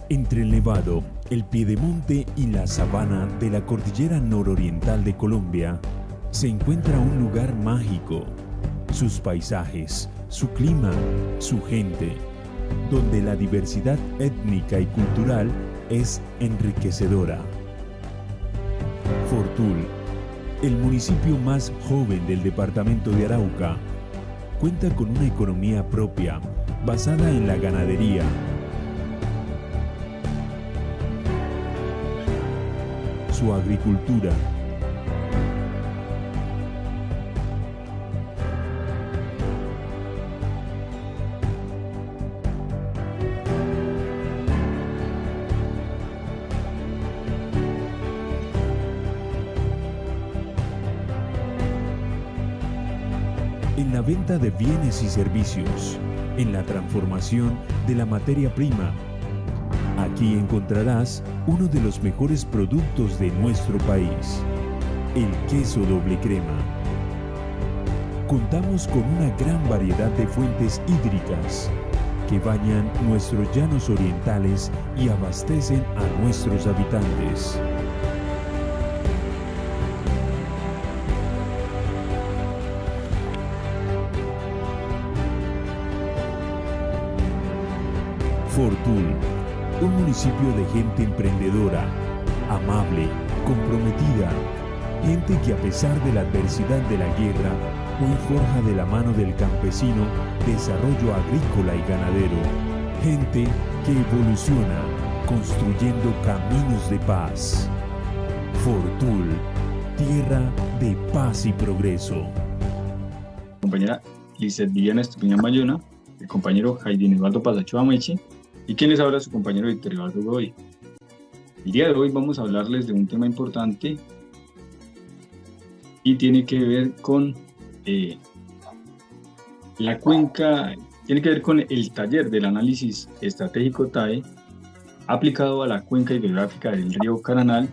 Entre el Nevado, el Piedemonte y la sabana de la cordillera nororiental de Colombia, se encuentra un lugar mágico. Sus paisajes, su clima, su gente, donde la diversidad étnica y cultural es enriquecedora. Fortul, el municipio más joven del departamento de Arauca, cuenta con una economía propia basada en la ganadería. Su agricultura, en la venta de bienes y servicios, en la transformación de la materia prima. Aquí encontrarás uno de los mejores productos de nuestro país, el queso doble crema. Contamos con una gran variedad de fuentes hídricas que bañan nuestros llanos orientales y abastecen a nuestros habitantes. Fortul, un municipio de gente emprendedora, amable, comprometida, gente que a pesar de la adversidad de la guerra, hoy forja de la mano del campesino desarrollo agrícola y ganadero, gente que evoluciona, construyendo caminos de paz. Fortul, tierra de paz y progreso. Compañera Lizeth Viviana Estupiñán Bayona, el compañero Jaidín Eduardo Pasachoa Mechi, y quien les habla su compañero Víctor Eduardo Godoy. El día de hoy vamos a hablarles de un tema importante y tiene que ver con la cuenca, tiene que ver con el taller del análisis estratégico TAE aplicado a la cuenca hidrográfica del río Caranal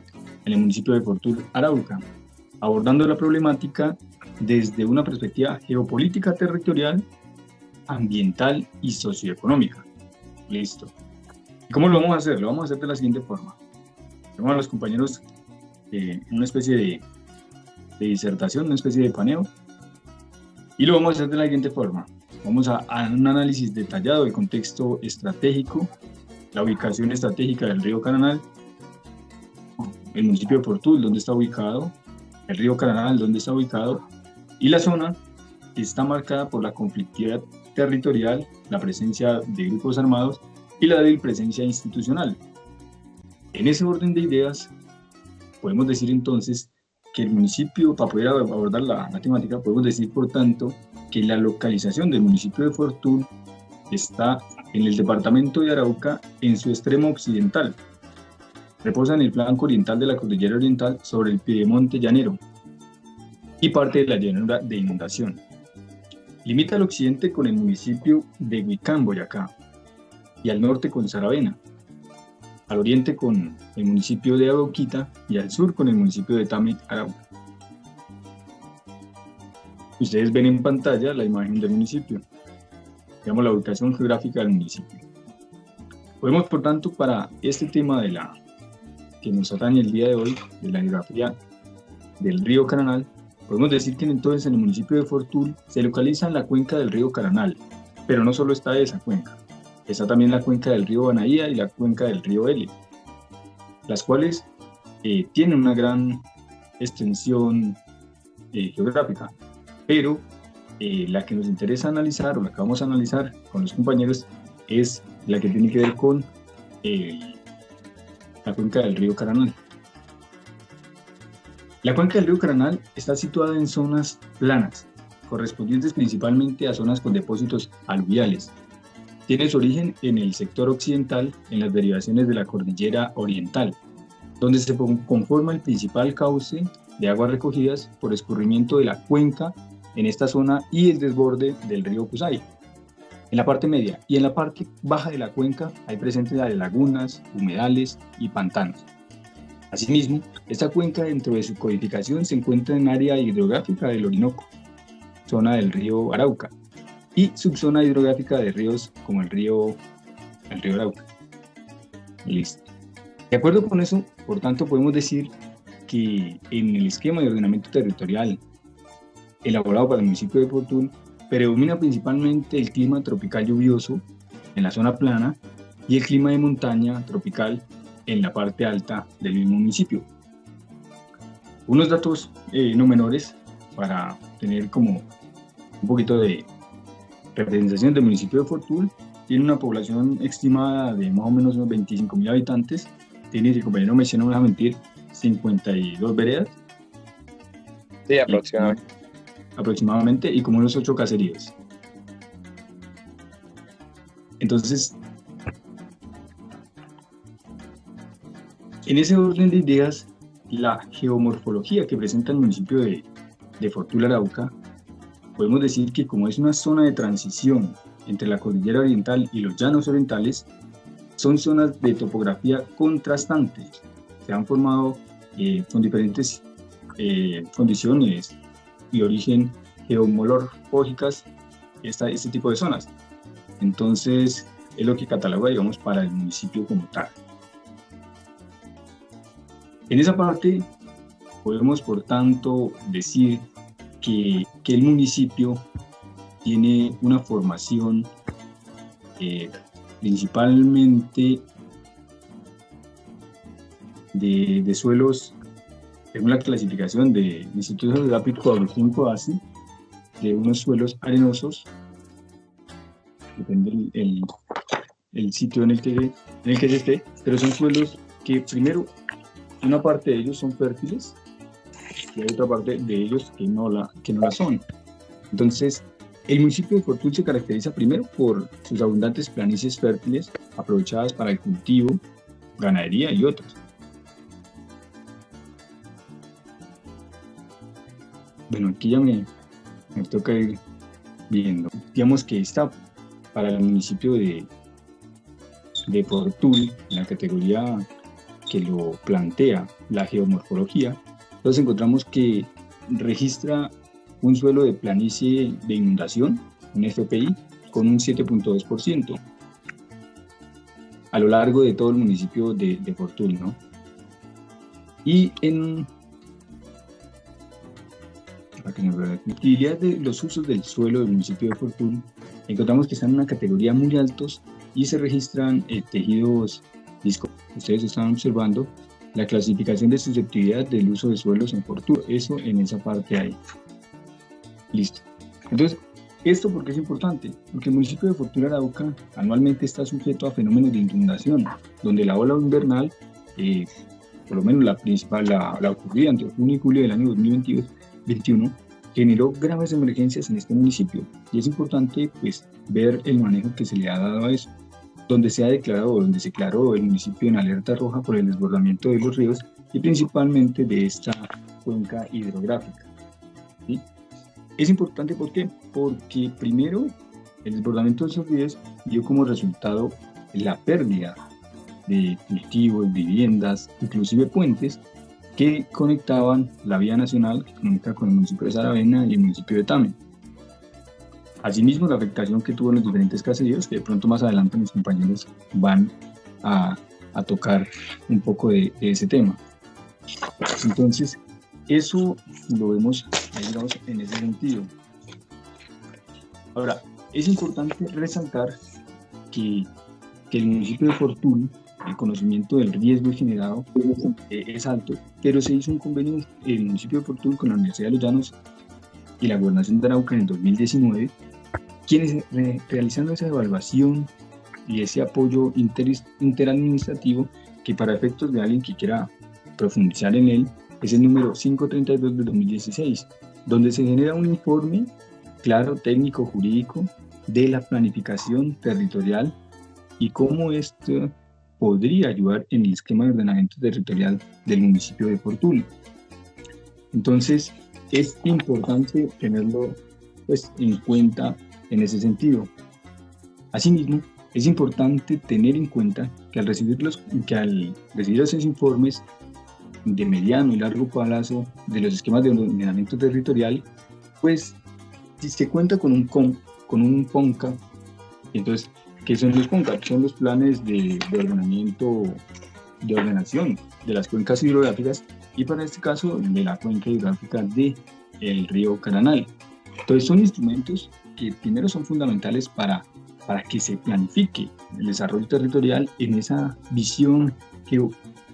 en el municipio de Fortul, Arauca, abordando la problemática desde una perspectiva geopolítica territorial, ambiental y socioeconómica. Listo. ¿Cómo lo vamos a hacer? Lo vamos a hacer de la siguiente forma. Tenemos a los compañeros en una especie de disertación, una especie de paneo, y lo vamos a hacer de la siguiente forma. Vamos a un análisis detallado del contexto estratégico, la ubicación estratégica del río Caranal, el municipio de Fortul, dónde está ubicado, el río Caranal, dónde está ubicado, y la zona que está marcada por la conflictividad territorial, la presencia de grupos armados y la débil presencia institucional. En ese orden de ideas, podemos decir entonces que el municipio, para poder abordar la temática, podemos decir por tanto que la localización del municipio de Fortul está en el departamento de Arauca en su extremo occidental. Reposa en el flanco oriental de la cordillera oriental sobre el piedemonte llanero y parte de la llanura de inundación. Limita al occidente con el municipio de Huicán, Boyacá, y al norte con Saravena, al oriente con el municipio de Arauquita y al sur con el municipio de Tame, Arauca. Ustedes ven en pantalla la imagen del municipio, digamos la ubicación geográfica del municipio. Podemos, por tanto, para este tema que nos atañe el día de hoy, de la geografía del río Caranal, podemos decir que entonces en el municipio de Fortul se localiza la cuenca del río Caranal, pero no solo está esa cuenca, está también la cuenca del río Banaía y la cuenca del río Elio, las cuales tienen una gran extensión geográfica, pero la que nos interesa analizar, o la que vamos a analizar con los compañeros, es la que tiene que ver con la cuenca del río Caranal. La cuenca del río Caranal está situada en zonas planas, correspondientes principalmente a zonas con depósitos aluviales. Tiene su origen en el sector occidental, en las derivaciones de la cordillera oriental, donde se conforma el principal cauce de aguas recogidas por escurrimiento de la cuenca en esta zona y el desborde del río Cusay. En la parte media y en la parte baja de la cuenca hay presencia de lagunas, humedales y pantanos. Asimismo, esta cuenca dentro de su codificación se encuentra en área hidrográfica del Orinoco, zona del río Arauca, y subzona hidrográfica de ríos como el río Arauca. Listo. De acuerdo con eso, por tanto, podemos decir que en el esquema de ordenamiento territorial elaborado para el municipio de Fortul, predomina principalmente el clima tropical lluvioso en la zona plana y el clima de montaña tropical en la parte alta del mismo municipio. Unos datos no menores para tener como un poquito de representación del municipio de Fortul: tiene una población estimada de más o menos unos 25.000 habitantes, tiene, si el compañero me no me va a mentir, 52 veredas. Sí, aproximadamente. Y como unos 8 caseríos. Entonces, en ese orden de ideas, la geomorfología que presenta el municipio de Fortul Arauca, podemos decir que como es una zona de transición entre la cordillera oriental y los llanos orientales, son zonas de topografía contrastante. Se han formado con diferentes condiciones y origen geomorfológicas este tipo de zonas. Entonces, es lo que cataloga, digamos, para el municipio como tal. En esa parte, podemos, por tanto, decir que el municipio tiene una formación principalmente de suelos, según la clasificación del Instituto Geográfico Agustín Coasi, de unos suelos arenosos, depende el sitio en el que se esté, pero son suelos que primero, una parte de ellos son fértiles y hay otra parte de ellos que no la son. Entonces, el municipio de Fortul se caracteriza primero por sus abundantes planicies fértiles aprovechadas para el cultivo, ganadería y otros. Bueno, aquí ya me toca ir viendo. Digamos que está para el municipio de Fortul, en la categoría que lo plantea la geomorfología. Entonces encontramos que registra un suelo de planicie de inundación, un FPI, con un 7.2% a lo largo de todo el municipio de Fortul, ¿no? Y en la utilidad de los usos del suelo del municipio de Fortul, encontramos que están en una categoría muy altos y se registran tejidos viscosos. Ustedes están observando la clasificación de susceptibilidad del uso de suelos en Fortul. Eso en esa parte ahí. Listo. Entonces, ¿esto por qué es importante? Porque el municipio de Fortul Arauca anualmente está sujeto a fenómenos de inundación, donde la ola invernal, por lo menos la principal, la ocurrida entre junio y julio del año 2021, generó graves emergencias en este municipio. Y es importante, pues, ver el manejo que se le ha dado a eso, donde se declaró el municipio en alerta roja por el desbordamiento de los ríos y principalmente de esta cuenca hidrográfica, ¿sí? Es importante, ¿por qué? Porque primero, el desbordamiento de esos ríos dio como resultado la pérdida de cultivos, viviendas, inclusive puentes que conectaban la vía nacional que comunica con el municipio de Saravena y el municipio de Tame. Asimismo, la afectación que tuvo en los diferentes caseríos, que de pronto más adelante mis compañeros van a tocar un poco de ese tema. Entonces, eso lo vemos ahí, digamos, en ese sentido. Ahora, es importante resaltar que el municipio de Fortul, el conocimiento del riesgo generado es alto, pero se hizo un convenio el municipio de Fortul con la Universidad de los Llanos y la Gobernación de Arauca en el 2019, quienes realizando esa evaluación y ese apoyo interadministrativo, que para efectos de alguien que quiera profundizar en él, es el número 532 de 2016, donde se genera un informe claro, técnico, jurídico, de la planificación territorial y cómo esto podría ayudar en el esquema de ordenamiento territorial del municipio de Fortul. Entonces, es importante tenerlo, pues, en cuenta en ese sentido. Asimismo, es importante tener en cuenta que al recibir esos informes de mediano y largo plazo de los esquemas de ordenamiento territorial, pues si se cuenta con un PONCA, entonces ¿Qué son los PONCA? Son los planes de ordenamiento, de ordenación de las cuencas hidrográficas y para este caso de la cuenca hidrográfica del río Caranal. Entonces son instrumentos que primero son fundamentales para que se planifique el desarrollo territorial en esa visión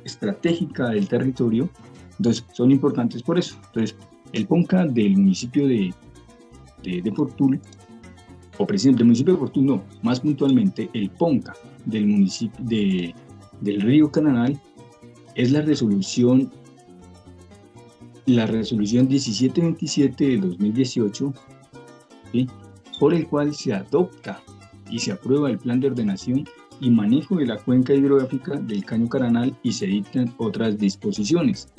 estratégica del territorio. Entonces son importantes por eso. Entonces el PONCA del municipio de Fortul, o presidente del municipio de Fortul, no, más puntualmente el PONCA del municipio del río Caranal es la resolución 1727 del 2018, ¿sí?, por el cual se adopta y se aprueba el plan de ordenación y manejo de la cuenca hidrográfica del Caño Caranal y se dictan otras disposiciones.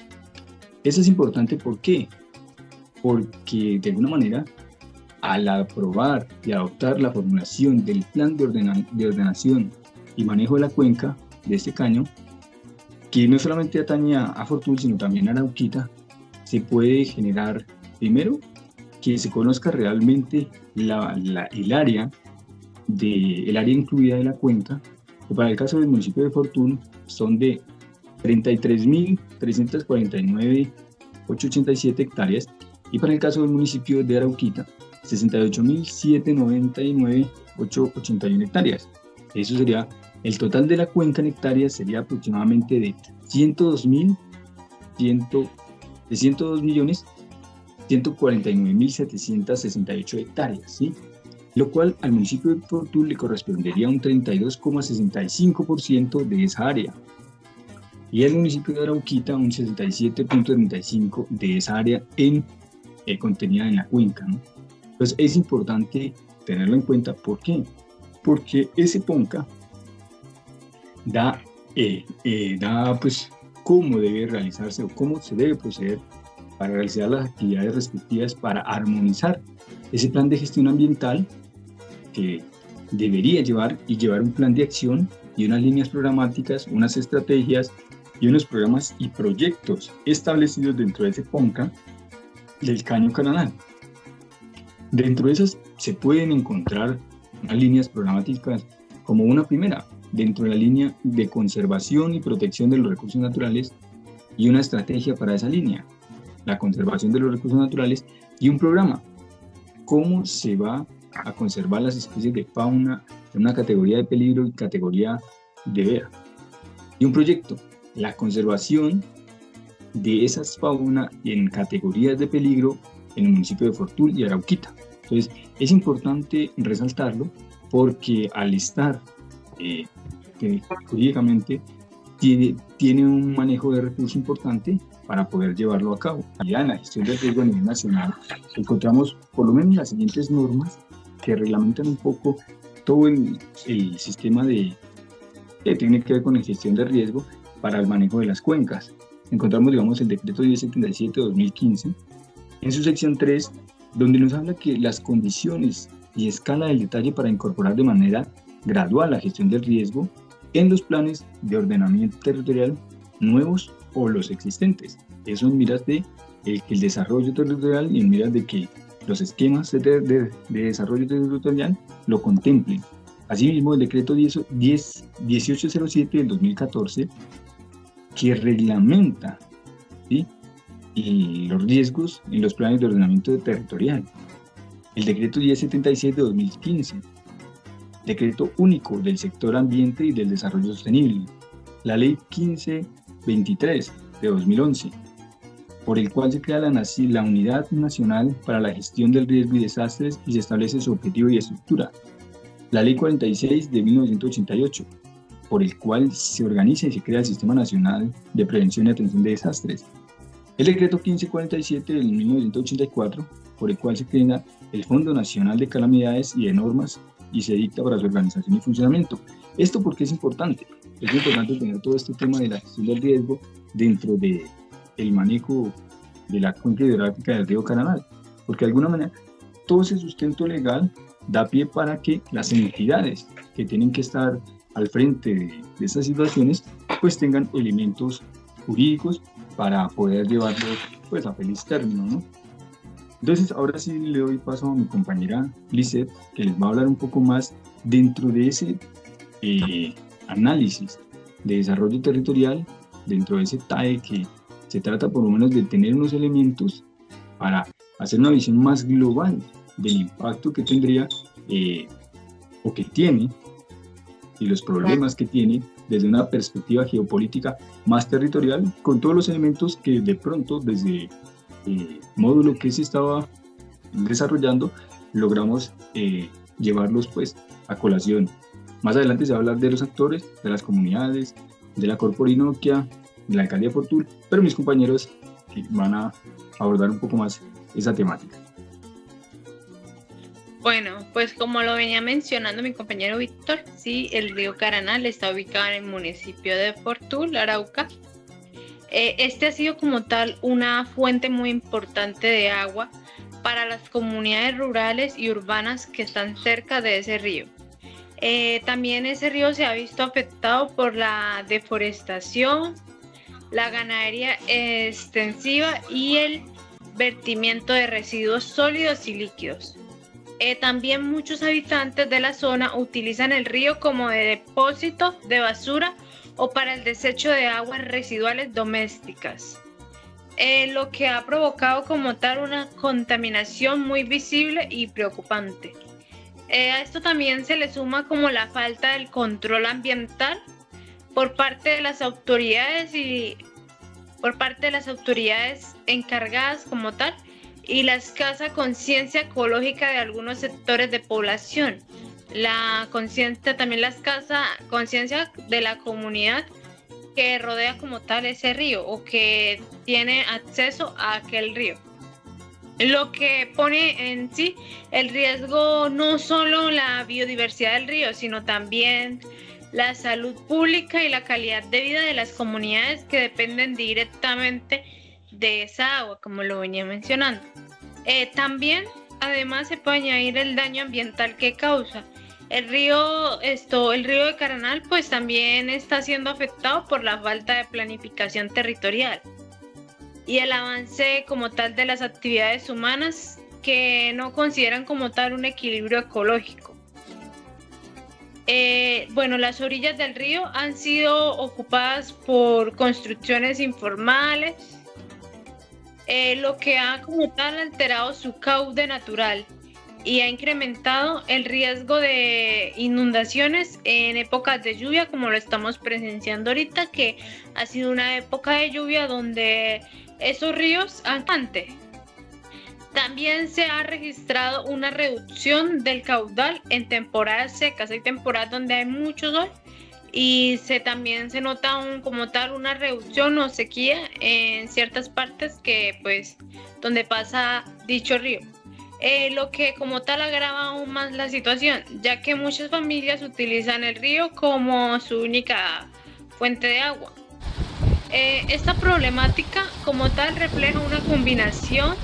Eso es importante, ¿por qué? Porque de alguna manera, al aprobar y adoptar la formulación del plan de ordenación y manejo de la cuenca de este caño, que no solamente atañe a Fortul, sino también a Arauquita, se puede generar, primero, que se conozca realmente el área incluida de la cuenca, que para el caso del municipio de Fortul son de 33.349.887 hectáreas, y para el caso del municipio de Arauquita, 68.799.881 hectáreas. Eso sería, el total de la cuenca en hectáreas sería aproximadamente de 102.149.768 hectáreas, ¿sí?, lo cual al municipio de Fortul le correspondería un 32,65% de esa área, y al municipio de Arauquita un 67,35% de esa área contenida en la cuenca, ¿no? Entonces es importante tenerlo en cuenta. ¿Por qué? Porque ese PONCA da pues cómo debe realizarse o cómo se debe proceder para realizar las actividades respectivas para armonizar ese plan de gestión ambiental que debería llevar un plan de acción y unas líneas programáticas, unas estrategias y unos programas y proyectos establecidos dentro de ese PONCA del Caño Caranal. Dentro de esas se pueden encontrar unas líneas programáticas como una primera, dentro de la línea de conservación y protección de los recursos naturales, y una estrategia para esa línea, la conservación de los recursos naturales, y un programa, cómo se va a conservar las especies de fauna en una categoría de peligro y categoría de veda, y un proyecto, la conservación de esas fauna en categorías de peligro en el municipio de Fortul y Arauquita. Entonces es importante resaltarlo porque al estar jurídicamente tiene un manejo de recursos importante para poder llevarlo a cabo. Ya en la gestión del riesgo a nivel nacional encontramos por lo menos las siguientes normas que reglamentan un poco todo el sistema que tiene que ver con la gestión de riesgo para el manejo de las cuencas. Encontramos, digamos, el decreto 1077 de 2015, en su sección 3, donde nos habla que las condiciones y escala del detalle para incorporar de manera gradual la gestión del riesgo en los planes de ordenamiento territorial nuevos o los existentes. Eso en miras de el desarrollo territorial y en miras de que los esquemas de desarrollo territorial lo contemplen. Asimismo, el decreto 1807 del 2014, que reglamenta, ¿sí?, y los riesgos en los planes de ordenamiento territorial. El decreto 1077 de 2015, decreto único del sector ambiente y del desarrollo sostenible. La ley 1523 de 2011, por el cual se crea la Unidad Nacional para la Gestión del Riesgo y Desastres y se establece su objetivo y estructura. La ley 46 de 1988, por el cual se organiza y se crea el Sistema Nacional de Prevención y Atención de Desastres. El decreto 1547 de 1984, por el cual se crea el Fondo Nacional de Calamidades y de Normas y se dicta para su organización y funcionamiento. ¿Esto por qué es importante? Es importante tener todo este tema de la gestión del riesgo dentro del manejo de la cuenca hidrográfica del río Caranal, porque de alguna manera todo ese sustento legal da pie para que las entidades que tienen que estar al frente de estas situaciones pues tengan elementos jurídicos para poder llevarlos pues a feliz término, ¿no? Entonces ahora sí le doy paso a mi compañera Lisette, que les va a hablar un poco más Dentro de ese análisis de desarrollo territorial, dentro de ese TAE, que se trata por lo menos de tener unos elementos para hacer una visión más global del impacto que tendría o que tiene y los problemas que tiene desde una perspectiva geopolítica más territorial, con todos los elementos que de pronto desde el módulo que se estaba desarrollando logramos llevarlos pues a colación. Más adelante se va a hablar de los actores, de las comunidades, de la Corporinoquia, de la Alcaldía de Fortul, pero mis compañeros van a abordar un poco más esa temática. Bueno, pues como lo venía mencionando mi compañero Víctor, sí, el río Caranal está ubicado en el municipio de Fortul, Arauca. Este ha sido como tal una fuente muy importante de agua para las comunidades rurales y urbanas que están cerca de ese río. También ese río se ha visto afectado por la deforestación, la ganadería extensiva y el vertimiento de residuos sólidos y líquidos. También muchos habitantes de la zona utilizan el río como de depósito de basura o para el desecho de aguas residuales domésticas, lo que ha provocado como tal una contaminación muy visible y preocupante. A esto también se le suma como la falta del control ambiental por parte de las autoridades encargadas como tal, y la escasa conciencia ecológica de algunos sectores de población. También la escasa conciencia de la comunidad que rodea como tal ese río o que tiene acceso a aquel río. Lo que pone en sí el riesgo no solo la biodiversidad del río, sino también la salud pública y la calidad de vida de las comunidades que dependen directamente de esa agua, como lo venía mencionando. También, además, se puede añadir el daño ambiental que causa. El río de Caranal, pues también está siendo afectado por la falta de planificación territorial y el avance como tal de las actividades humanas que no consideran como tal un equilibrio ecológico. Las orillas del río han sido ocupadas por construcciones informales, lo que ha como tal alterado su cauce natural y ha incrementado el riesgo de inundaciones en épocas de lluvia, como lo estamos presenciando ahorita, que ha sido una época de lluvia donde esos ríos han crecido. También se ha registrado una reducción del caudal en temporadas secas. Hay temporadas donde hay mucho sol y también se nota como tal una reducción o sequía en ciertas partes donde pasa dicho río. Lo que como tal agrava aún más la situación, ya que muchas familias utilizan el río como su única fuente de agua. Esta problemática como tal refleja una combinación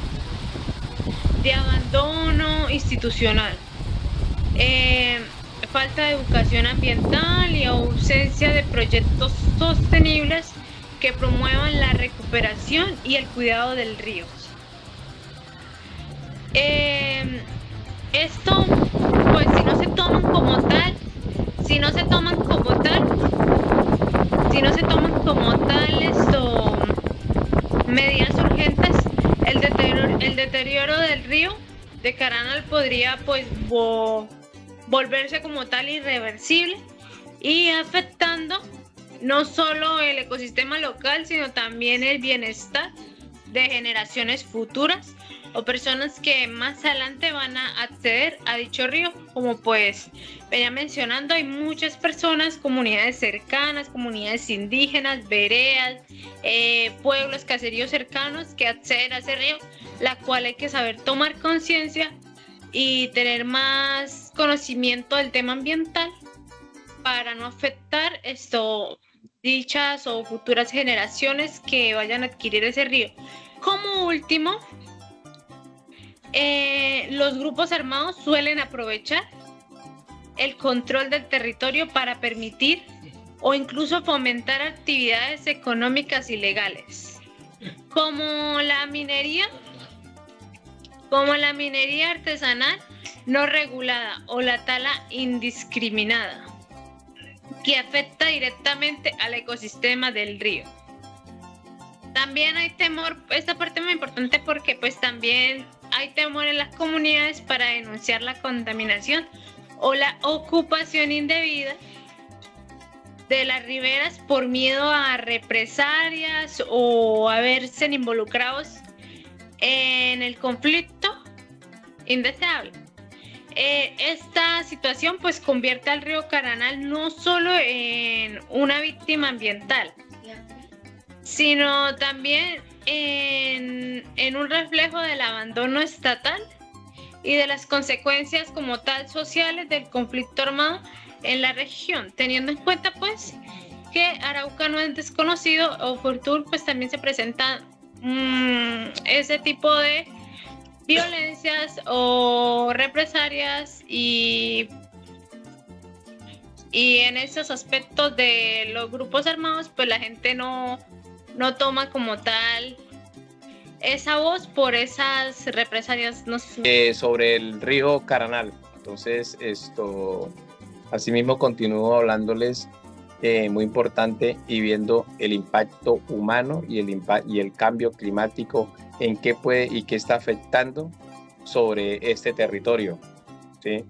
de abandono institucional, falta de educación ambiental y ausencia de proyectos sostenibles que promuevan la recuperación y el cuidado del río. Esto, pues si no se toman como tal medidas urgentes, el deterioro del río de Caranal podría volverse como tal irreversible y afectando no solo el ecosistema local, sino también el bienestar de generaciones futuras o personas que más adelante van a acceder a dicho río. Como venía mencionando, hay muchas personas, comunidades cercanas, comunidades indígenas, veredas, pueblos, caseríos cercanos que acceden a ese río, la cual hay que saber tomar conciencia y tener más conocimiento del tema ambiental para no afectar dichas o futuras generaciones que vayan a adquirir ese río. Como último, los grupos armados suelen aprovechar el control del territorio para permitir o incluso fomentar actividades económicas ilegales, como la minería artesanal no regulada o la tala indiscriminada, que afecta directamente al ecosistema del río. También hay temor, esta parte es muy importante porque pues también hay temor en las comunidades para denunciar la contaminación o la ocupación indebida de las riberas por miedo a represalias o a verse involucrados en el conflicto indeseable. Esta situación pues convierte al río Caranal no solo en una víctima ambiental, sino también en un reflejo del abandono estatal y de las consecuencias como tal sociales del conflicto armado en la región, teniendo en cuenta pues que Arauca no es desconocido o Fortul pues también se presenta ese tipo de violencias o represalias y en esos aspectos de los grupos armados pues la gente no toma como tal esa voz por esas represalias. No sé. Sobre el río Caranal, entonces asimismo continúo hablándoles, muy importante, y viendo el impacto humano y el cambio climático en qué puede y qué está afectando sobre este territorio, ¿sí?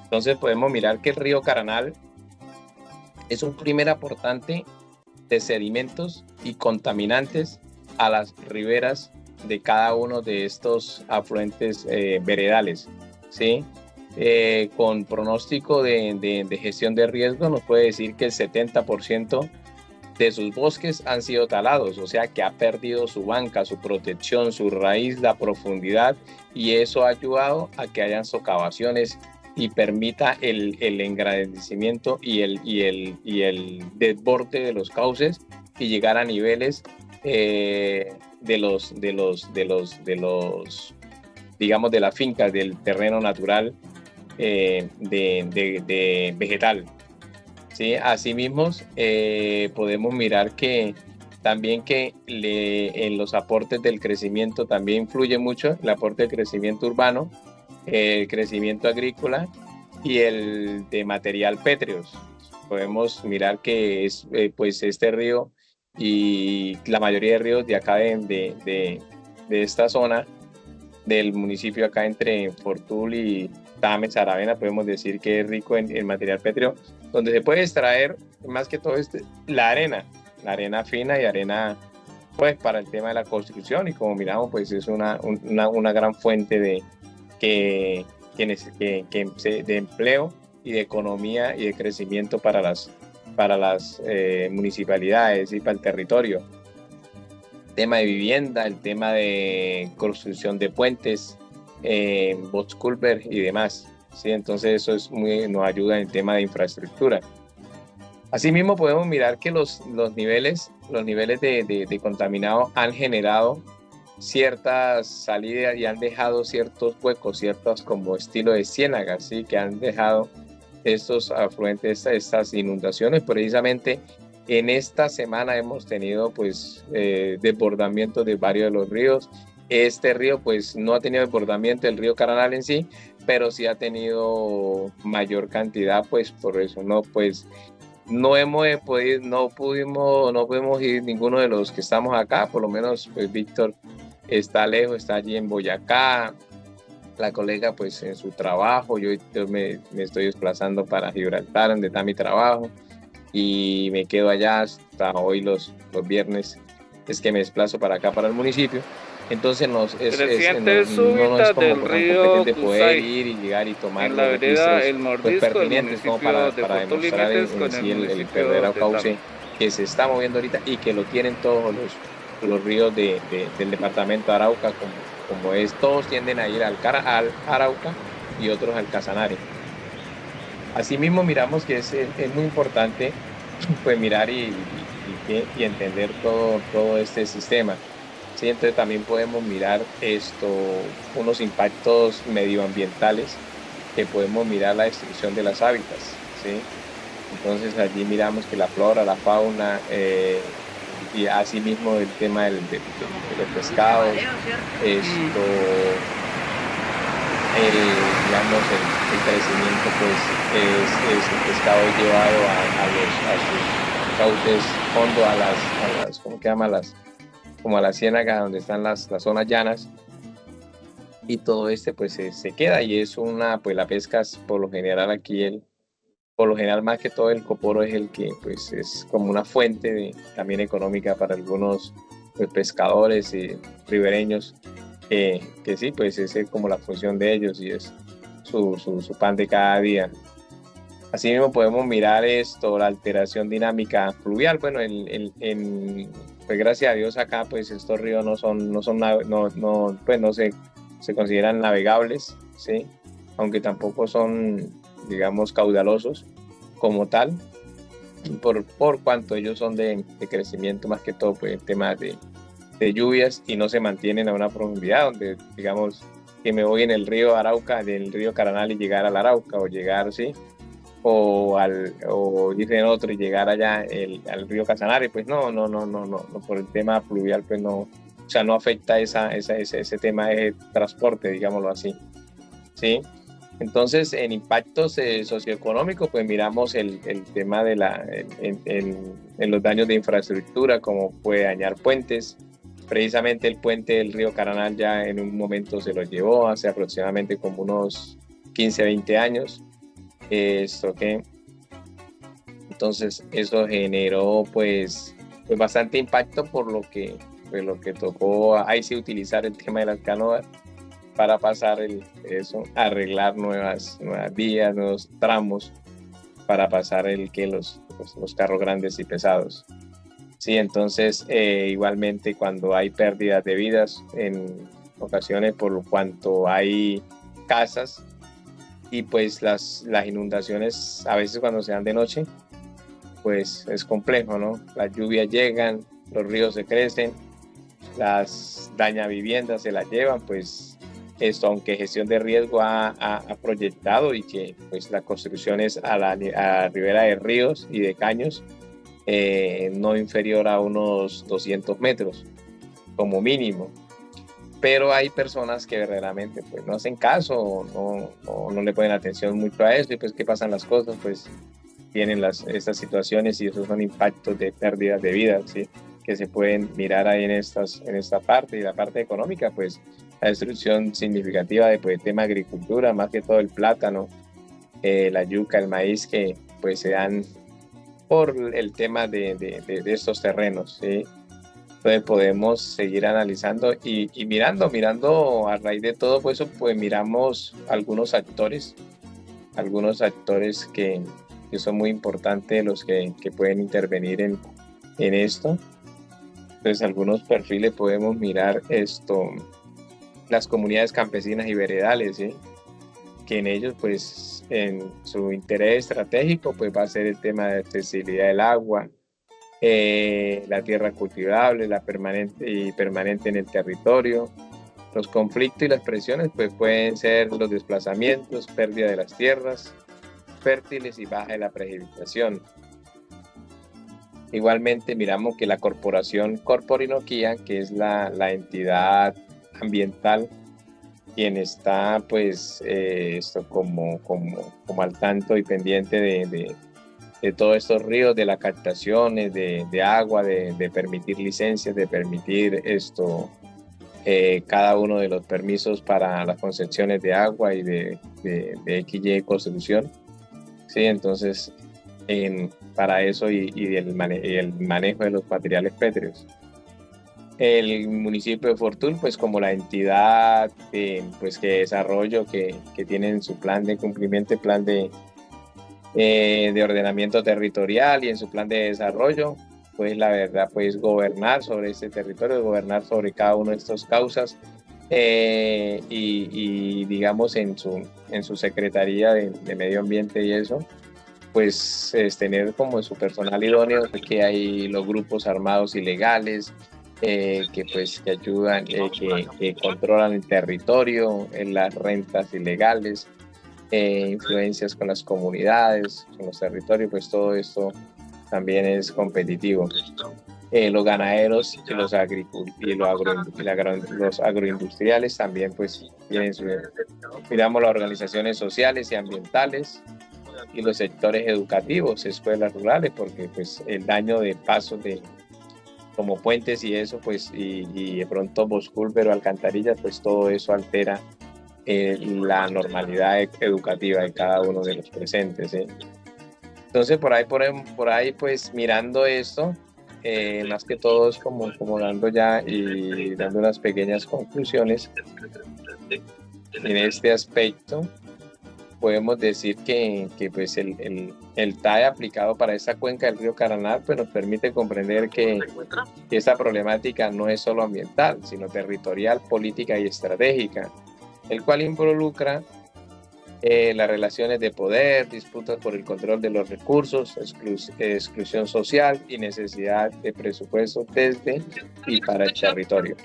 Entonces podemos mirar que el río Caranal es un primer aportante de sedimentos y contaminantes a las riberas de cada uno de estos afluentes veredales, ¿sí? Con pronóstico de gestión de riesgo, nos puede decir que el 70% de sus bosques han sido talados, o sea que ha perdido su banca, su protección, su raíz, la profundidad, y eso ha ayudado a que hayan socavaciones y permita el engrandecimiento y el desborde de los cauces y llegar a niveles digamos, de la finca, del terreno natural de vegetal, ¿sí? Asimismo, podemos mirar que también en los aportes del crecimiento también influye mucho el aporte del crecimiento urbano, el crecimiento agrícola y el de material pétreos. Podemos mirar que es pues este río y la mayoría de ríos de acá de esta zona del municipio, acá entre Fortul y Tame, Saravena, podemos decir que es rico en material pétreo, donde se puede extraer más que todo la arena fina y arena pues para el tema de la construcción, y como miramos pues es una gran fuente de empleo y de economía y de crecimiento para las municipalidades y para el territorio. El tema de vivienda, el tema de construcción de puentes, box-culvert y demás, ¿sí? Entonces eso nos ayuda en el tema de infraestructura. Asimismo podemos mirar que los niveles de contaminado han generado ciertas salidas y han dejado ciertos huecos, ciertos como estilo de ciénagas, ¿sí? Que han dejado estos afluentes, estas inundaciones. Precisamente en esta semana hemos tenido pues desbordamiento de varios de los ríos. Este río pues no ha tenido desbordamiento, el río Caranal en sí, pero sí ha tenido mayor cantidad, pues por eso no pudimos ir ninguno de los que estamos acá, por lo menos pues Víctor está lejos, está allí en Boyacá, la colega pues en su trabajo, yo me estoy desplazando para Gibraltar, donde está mi trabajo, y me quedo allá hasta hoy los viernes, es que me desplazo para acá, para el municipio. Entonces no nos es como competente poder ir y llegar y tomar los registros pues, pertinentes como para demostrar en sí el verdadero cauce que se está moviendo ahorita y que lo tienen todos los ríos del departamento de Arauca, como es, todos tienden a ir al Arauca y otros al Casanare. Asimismo miramos que es muy importante pues mirar y entender todo este sistema. Sí, entonces también podemos mirar unos impactos medioambientales, que podemos mirar la destrucción de las hábitats, ¿sí? Entonces allí miramos que la flora, la fauna, y asimismo el tema de los pescados, digamos, el crecimiento, pues es el pescado llevado a sus cauces hondo, a las ¿cómo que llama? Como a las ciénagas donde están las zonas llanas, y todo pues se queda, y es pues la pesca por lo general aquí, por lo general más que todo el coporo es el que pues es como una fuente también económica para algunos pues, pescadores y ribereños, que sí, pues esa es como la función de ellos y es su pan de cada día. Así mismo podemos mirar la alteración dinámica fluvial. Bueno, pues gracias a Dios acá pues estos ríos no se consideran navegables, ¿sí? Aunque tampoco son, digamos, caudalosos como tal, por cuanto ellos son de crecimiento más que todo, pues temas de lluvias, y no se mantienen a una profundidad donde, digamos, que me voy en el río Arauca, del río Caranal, y llegar al Arauca, o llegar, ¿sí? O ir en otro y llegar allá al río Casanare, pues no, por el tema fluvial, pues no, o sea, no afecta ese tema de transporte, digámoslo así, ¿sí? Entonces, en impactos socioeconómicos, pues miramos el tema de en los daños de infraestructura, como puede dañar puentes. Precisamente el puente del río Caranal ya en un momento se lo llevó, hace aproximadamente como unos 15, 20 años. Entonces eso generó pues bastante impacto, por lo que tocó ahí sí utilizar el tema de las canoas para pasar arreglar nuevas vías, nuevos tramos para pasar los carros grandes y pesados. Sí, entonces igualmente cuando hay pérdidas de vidas en ocasiones por lo cuanto hay casas, y pues las inundaciones a veces cuando se dan de noche, pues es complejo, ¿no? Las lluvias llegan, los ríos se crecen, las daña viviendas se las llevan, pues esto, aunque gestión de riesgo ha proyectado y que pues las construcciones a la ribera de ríos y de caños no inferior a unos 200 metros como mínimo. Pero hay personas que verdaderamente pues no hacen caso o no le ponen atención mucho a eso, y pues ¿qué pasan las cosas? Pues tienen estas situaciones, y esos son impactos de pérdidas de vidas, ¿sí? Que se pueden mirar ahí en esta parte. Y la parte económica, pues la destrucción significativa de tema de agricultura, más que todo el plátano, la yuca, el maíz, que pues se dan por el tema de estos terrenos, ¿sí? Entonces podemos seguir analizando y mirando a raíz de todo eso, pues miramos algunos actores que son muy importantes, los que pueden intervenir en esto. Entonces algunos perfiles podemos mirar las comunidades campesinas y veredales, ¿sí? Que en ellos pues en su interés estratégico pues va a ser el tema de accesibilidad del agua, la tierra cultivable, la permanente en el territorio. Los conflictos y las presiones pues pueden ser los desplazamientos, pérdida de las tierras fértiles y baja de la precipitación. Igualmente miramos que la corporación Corporinoquía, que es la entidad ambiental quien está pues como al tanto y pendiente de todos estos ríos, de las captaciones de agua, de permitir licencias, de permitir cada uno de los permisos para las concesiones de agua y de XY construcción. Sí, entonces para eso y el manejo de los materiales pétreos. El municipio de Fortul, pues como la entidad pues que desarrollo, que tiene en su plan de cumplimiento, el plan de ordenamiento territorial, y en su plan de desarrollo, pues la verdad, pues gobernar sobre este territorio, gobernar sobre cada uno de estas causas, y digamos en su Secretaría de Medio Ambiente y eso, pues es tener como su personal idóneo, que hay los grupos armados ilegales, que ayudan, que controlan el territorio, las rentas ilegales, influencias con las comunidades, con los territorios, pues todo esto también es competitivo. los ganaderos y los los agroindustriales también pues tienen miramos las organizaciones sociales y ambientales y los sectores educativos, escuelas rurales, porque pues el daño de pasos como puentes y eso pues y de pronto bosculver o alcantarillas, pues todo eso altera la normalidad educativa de cada uno de los presentes, ¿sí? Entonces por ahí pues mirando esto, más que todo es como dando ya y dando unas pequeñas conclusiones en este aspecto. Podemos decir que pues el TAE aplicado para esta cuenca del río Caraná pues nos permite comprender que esta problemática no es solo ambiental, sino territorial, política y estratégica, el cual involucra las relaciones de poder, disputas por el control de los recursos, exclusión social y necesidad de presupuesto desde y para el territorio.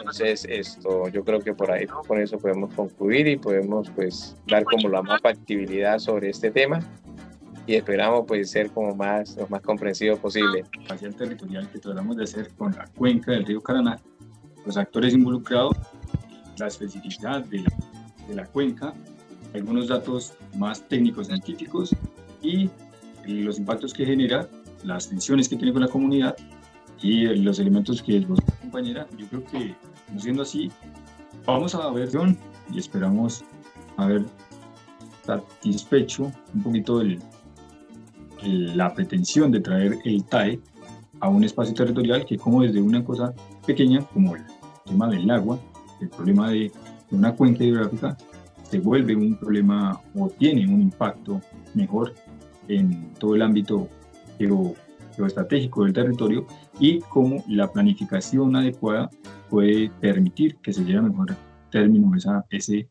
Entonces yo creo que por ahí con eso podemos concluir y podemos pues dar como la más factibilidad sobre este tema y esperamos pues ser como lo más comprensivo posible. El territorial que tratamos de hacer con la cuenca del río Caraná, los actores involucrados, la especificidad de la cuenca, algunos datos más técnicos científicos y los impactos que genera, las tensiones que tiene con la comunidad y los elementos que vos, compañera. Yo creo que, no siendo así, vamos a ver y esperamos haber satisfecho un poquito la pretensión de traer el TAE a un espacio territorial que, como desde una cosa pequeña como el tema del agua, el problema de una cuenca hidrográfica, se vuelve un problema o tiene un impacto mejor en todo el ámbito geoestratégico del territorio y cómo la planificación adecuada puede permitir que se lleve a mejor término ese